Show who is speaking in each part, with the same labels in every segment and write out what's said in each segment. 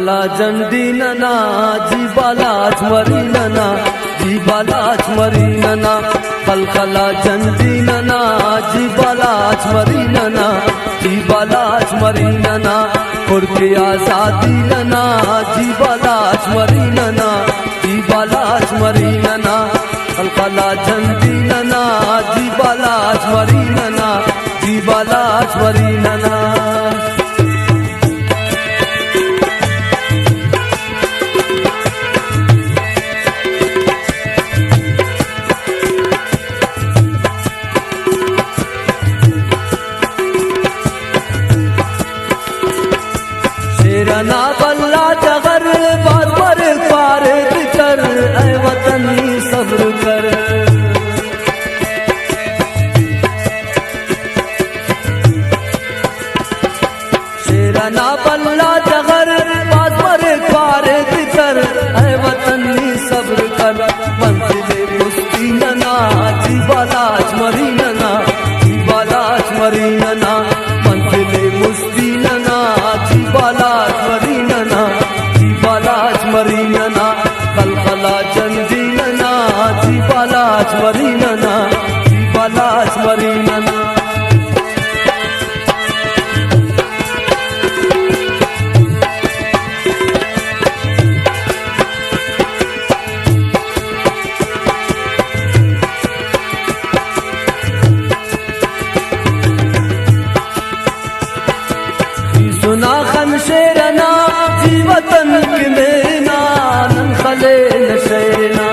Speaker 1: जंडीनना जीबालाच मरीनना जीबालाच मरीनना कलकला जंडीनना जीबालाच मरीनना जीबालाच मरीनना कुर्के आजादी नना जीबालाच मरीनना जीबालाच मरीनना कलकला जंडीनना जीबालाच मरीनना जीबालाच मरीनना शेरना बल्ला जगर बाबर पार कर ऐ वतनी सब्र कर शेरना बल्ला जगर बाबर पार कर ऐ वतनी सब्र कर मंजिले मुस्तीनना जीबालाच मरीनना जीबालाच मरीनना मंजिले मुस्तीनना जीबालाच मरीनना जीबालाच मरीनना कलकला जंडीनना जीबालाच मरीनना जीबालाच मरीनना सुना खन शेरना जी वतन की मेना नन खले नशेना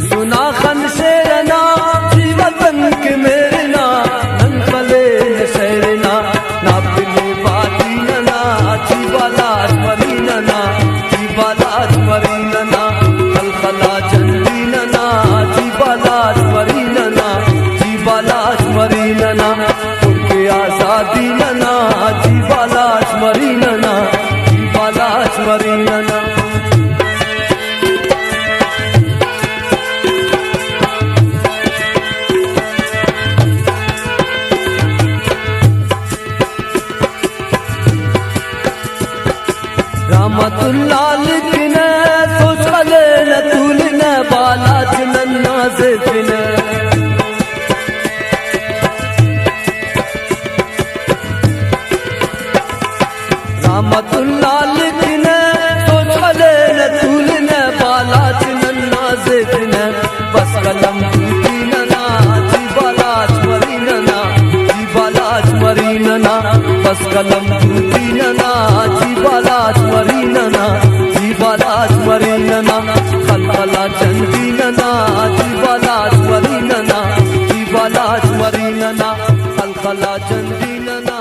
Speaker 1: सुना खन शेरना जी वतन की मेना नन खले नशेना ना पिले बाती नना जीबालाच मरीनना जीबालाच मरीनना कलकला जंडीनना जीबालाच मरीनना जीबालाच मरीनना कुर्के आजादी नना जीबालाच मरीनना जीबालाच मरीनना रहमतुल्लाह लिखने सोचले न तुलने बालाच नन्ना ज़ेफिने रहमतुल्लाह लिखने सोचले न तुलने बालाच नन्ना ज़ेफिने बस कलम दीनना जीबालाच मरीनना जीबालाच मरीनना बस कलम दीनना जीबालाच मरीनना जीबालाच मरीनना कलकला जंडीनना जीबालाच मरीनना जीबालाच मरीनना कलकला जंडीनना